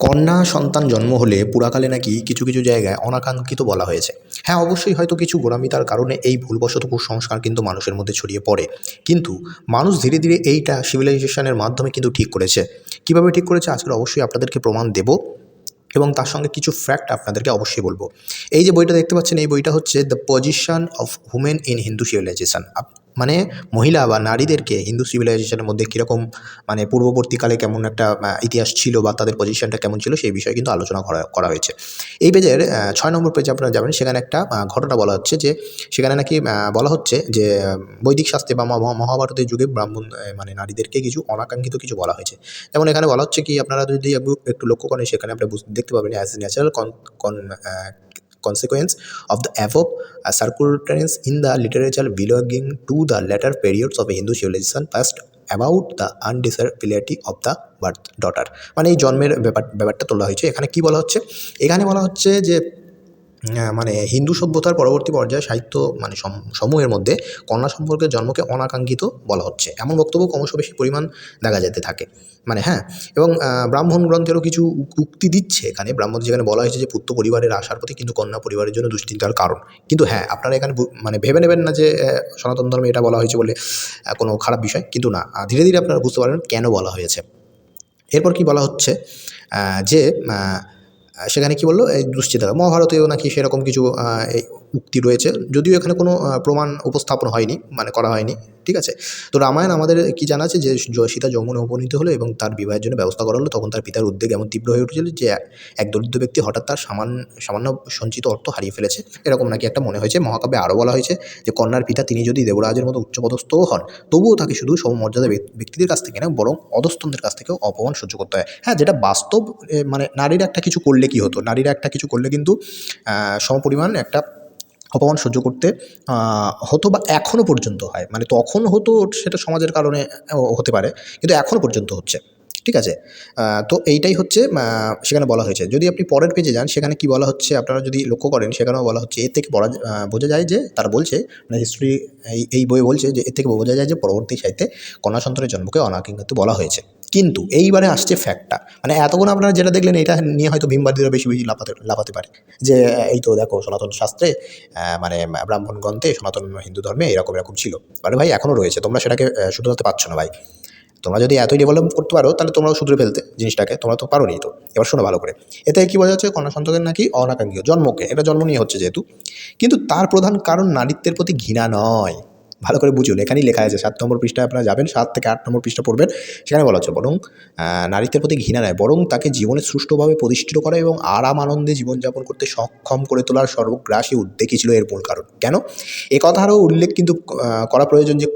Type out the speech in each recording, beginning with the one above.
কন্যা সন্তান জন্ম হলে পুরাকালে নাকি কিছু কিছু জায়গায় অনাকাঙ্ক্ষিত বলা হয়েছে। হ্যাঁ, অবশ্যই হয়তো কিছু গোঁড়ামিতার কারণে এই ভুলবশত কুসংস্কার কিন্তু মানুষের মধ্যে ছড়িয়ে পড়ে। কিন্তু মানুষ ধীরে ধীরে এইটা সিভিলাইজেশনের মাধ্যমে কিন্তু ঠিক করেছে। কীভাবে ঠিক করেছে আজকে অবশ্যই আপনাদেরকে প্রমাণ দেব, এবং তার সঙ্গে কিছু ফ্যাক্ট আপনাদেরকে অবশ্যই বলবো। এই যে বইটা দেখতে পাচ্ছেন, এই বইটা হচ্ছে the position of women in Hindu civilisation. মানে মহিলা বা নারীদেরকে হিন্দু সিভিলাইজেশনের মধ্যে কীরকম, মানে পূর্ববর্তীকালে কেমন একটা ইতিহাস ছিল বা তাদের পজিশনটা কেমন ছিল সেই বিষয়ে কিন্তু আলোচনা করা করা হয়েছে। এই পেজের ৬ নম্বর পেজে আপনারা যাবেন, সেখানে একটা ঘটনা বলা হচ্ছে যে সেখানে নাকি বলা হচ্ছে যে বৈদিক শাস্ত্রে বা মহাভারতের যুগে ব্রাহ্মণ মানে নারীদেরকে কিছু অনাকাঙ্ক্ষিত কিছু বলা হয়েছে। যেমন এখানে বলা হচ্ছে কি, আপনারা যদি একটু লক্ষ্য করেন সেখানে আপনি দেখতে পাবেন, as natural consequence of the above circumstances in the literature belonging to the later periods of Hindu civilization past about the undesirability of the birth daughter। মানে এই জন্মের ব্যাপারটা তোলা হয়েছে। এখানে কি বলা হচ্ছে, এখানে বলা হচ্ছে যে মানে হিন্দু সভ্যতার পরবর্তী পর্যায়ে সাহিত্য মানে সমূহের মধ্যে কন্যা সম্পর্কের জন্মকে অনাকাঙ্ক্ষিত বলা হচ্ছে, এমন বক্তব্য ক্রমশ বেশি পরিমাণ দেখা যেতে থাকে। মানে হ্যাঁ, এবং ব্রাহ্মণ গ্রন্থেরও কিছু উক্তি দিচ্ছে এখানে। ব্রাহ্মণ যেখানে বলা হয়েছে যে পুত্র পরিবারের আশার প্রতি কিন্তু কন্যা পরিবারের জন্য দুশ্চিন্তার কারণ। কিন্তু হ্যাঁ, আপনারা এখানে মানে ভেবে নেবেন না যে সনাতন ধর্মে এটা বলা হয়েছে বলে কোনো খারাপ বিষয়, কিন্তু না, ধীরে ধীরে আপনারা বুঝতে পারবেন কেন বলা হয়েছে। এরপর কি বলা হচ্ছে যে সেখানে কি বললো, এই দুশ্চিন্তা মহাভারতেও নাকি সেরকম কিছু এই উক্তি রয়েছে, যদিও এখানে কোনো প্রমাণ উপস্থাপন হয়নি, মানে করা হয়নি। ঠিক আছে, তো রামায়ণ আমাদের কি জানা আছে যে সীতা যৌবনে উপনীত হলো এবং তার বিবাহের জন্য ব্যবস্থা করা হলো। তখন তার পিতার উদ্বেগ এমন তীব্র হয়ে উঠেছিল যে এক দরিদ্র ব্যক্তি হঠাৎ তার সামান্য সঞ্চিত অর্থ হারিয়ে ফেলেছে, এরকম নাকি একটা মনে হয়েছে। মহাকাব্যে আরও বলা হয়েছে যে কন্যার পিতা তিনি যদি দেবরাজের মতো উচ্চপদস্থও হন, তবুও তাকে শুধু সমমর্যাদা ব্যক্তিদের কাছ থেকে না, বরং অধস্তনদের কাছ থেকেও অপমান সহ্য করতে হয়। হ্যাঁ, যেটা বাস্তব। মানে নারীরা একটা কিছু করলে কি হতো, নারীরা একটা কিছু করলে কিন্তু সমপরিমাণ একটা অপমান সহ্য করতে হতো, বা এখনও পর্যন্ত হয়। মানে তখন হতো সেটা সমাজের কারণে হতে পারে, কিন্তু এখনও পর্যন্ত হচ্ছে। ঠিক আছে, তো এইটাই হচ্ছে সেখানে বলা হয়েছে। যদি আপনি পরের পেজে যান, সেখানে কি বলা হচ্ছে আপনারা যদি লক্ষ্য করেন, সেখানেও বলা হচ্ছে, এর থেকে বোঝা যায় যে তারা বলছে, মানে হিস্ট্রি এই বইয়ে বলছে যে এর থেকে বোঝা যায় যে পরবর্তী সাহিত্যে কন্যা সন্তানের জন্মকে অনাকাঙ্ক্ষিত বলা হয়েছে। কিন্তু এইবারে আসছে ফ্যাক্টটা, মানে এতক্ষণ আপনারা যেটা দেখলেন এটা নিয়ে হয়তো ভীমবাদীরা বেশি বেশি লাফাতে পারে যে এই তো দেখো সনাতন শাস্ত্রে মানে ব্রাহ্মণ গ্রন্থে সনাতন হিন্দু ধর্মে এরকম এরকম ছিল। মানে ভাই এখনও রয়েছে, তোমরা সেটাকে শুধরাতে পারছো না ভাই। তোমরা যদি এতই ডেভেলপ করতে পারো তাহলে তোমরাও শুধরে ফেলতে জিনিসটাকে, তোমরা তো পারোনি। তো এবার শোনো ভালো করে, এতে কি বোঝা যাচ্ছে কন্যা সন্তানের নাকি অনাকাঙ্ক্ষিত জন্মকে, এটা জন্ম নিয়ে হচ্ছে যেহেতু, কিন্তু তার প্রধান কারণ নারীত্বের প্রতি ঘৃণা নয়। ভালো করে বুঝুন, এখানেই লেখা আছে ৭ নম্বর পৃষ্ঠায় আপনারা যাবেন, ৭ থেকে ৮ নম্বর পৃষ্ঠা পড়বেন, সেখানে বলা হচ্ছে বরং নারীত্বের প্রতি ঘৃণা নয়, বরং তাকে জীবনে সুষ্ঠুভাবে প্রতিষ্ঠিত করা এবং আরাম আনন্দে জীবনযাপন করতে সক্ষম করে তোলার সর্বগ্রাসী উদ্যোগই ছিল এর মূল কারণ। কেন, এ কথারও উল্লেখ কিন্তু করা প্রয়োজন যে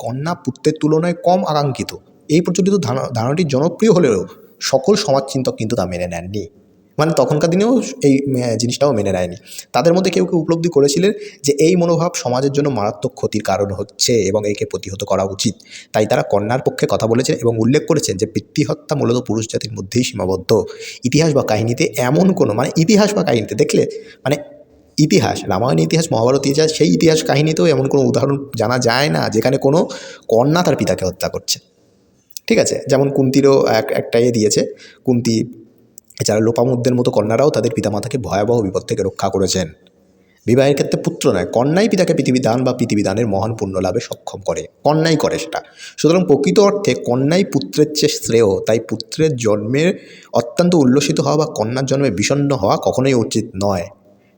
কন্যা পুত্রের তুলনায় কম আকাঙ্ক্ষিত। এই প্রচলিত ধারণাটি জনপ্রিয় হলেও সকল সমাজচিন্তক কিন্তু তা মেনে নেননি। মানে তখনকার দিনেও এই জিনিসটাও মেনে নেয়নি। তাদের মধ্যে কেউ কেউ উপলব্ধি করেছিলেন যে এই মনোভাব সমাজের জন্য মারাত্মক ক্ষতির কারণ হচ্ছে এবং একে প্রতিহত করা উচিত। তাই তারা কন্যার পক্ষে কথা বলেছেন এবং উল্লেখ করেছেন যে পিতৃহত্যা মূলত পুরুষ জাতির মধ্যেই সীমাবদ্ধ। ইতিহাস বা কাহিনীতে এমন কোনো, মানে ইতিহাস বা কাহিনীতে দেখলে, মানে ইতিহাস, রামায়ণ ইতিহাস, মহাভারত ইতিহাস, সেই ইতিহাস কাহিনীতেও এমন কোনো উদাহরণ জানা যায় না যেখানে কোনো কন্যা তার পিতাকে হত্যা করছে। ঠিক আছে, যেমন কুন্তিরও একটা দিয়েছে, কুন্তি এছাড়া লোপামুদ্রের মতো কন্যারাও তাদের পিতামাতাকে ভয়াবহ বিপদ থেকে রক্ষা করেছেন। বিবাহের ক্ষেত্রে পুত্র নয়, কন্যাই পিতাকে পৃথিবীদান বা পৃথিবীদানের মহান পুণ্য লাভে সক্ষম করে, কন্যাই করে সেটা। সুতরাং প্রকৃত অর্থে কন্যাই পুত্রের চেয়ে শ্রেয়। তাই পুত্রের জন্মের অত্যন্ত উল্লসিত হওয়া বা কন্যার জন্মে বিষণ্ণ হওয়া কখনোই উচিত নয়।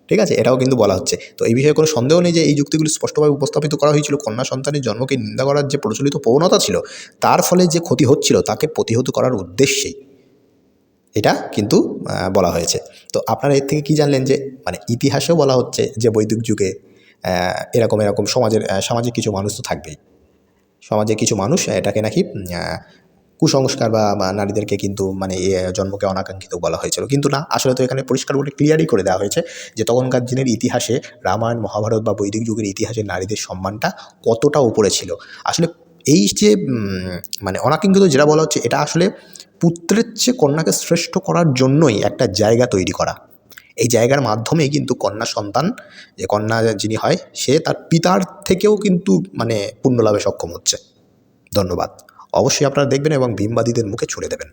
ঠিক আছে, এটাও কিন্তু বলা হচ্ছে। তো এই বিষয়ে কোনো সন্দেহ নেই যে এই যুক্তিগুলি স্পষ্টভাবে উপস্থাপিত করা হয়েছিল। কন্যা সন্তানের জন্মকে নিন্দা করার যে প্রচলিত প্রবণতা ছিল, তার ফলে যে ক্ষতি হচ্ছিল তাকে প্রতিহত করার উদ্দেশ্যেই এটা কিন্তু বলা হয়েছে। তো আপনারা এর থেকে কী জানলেন যে মানে ইতিহাসেও বলা হচ্ছে যে বৈদিক যুগে এরকম এরকম সমাজে কিছু মানুষ তো থাকবেই, সমাজে কিছু মানুষ এটাকে নাকি কুসংস্কার বা নারীদেরকে কিন্তু মানে জন্মকে অনাকাঙ্ক্ষিত বলা হয়েছিল, কিন্তু না, আসলে তো এখানে পরিষ্কার করে ক্লিয়ারই করে দেওয়া হয়েছে যে তখনকার দিনের ইতিহাসে রামায়ণ মহাভারত বা বৈদিক যুগের ইতিহাসে নারীদের সম্মানটা কতটা উপরে ছিল। আসলে এই যে মানে অনাকাঙ্ক্ষিত যেটা বলা হচ্ছে, এটা আসলে পুত্রের চেয়ে কন্যাকে শ্রেষ্ঠ করার জন্যই একটা জায়গা তৈরি করা। এই জায়গার মাধ্যমেই কিন্তু কন্যা সন্তান, যে কন্যা যিনি হয়, সে তার পিতার থেকেও কিন্তু মানে পুণ্য লাভে সক্ষম হচ্ছে। ধন্যবাদ। অবশ্যই আপনারা দেখবেন এবং ভীমবাদীদের মুখে ছুড়ে দেবেন।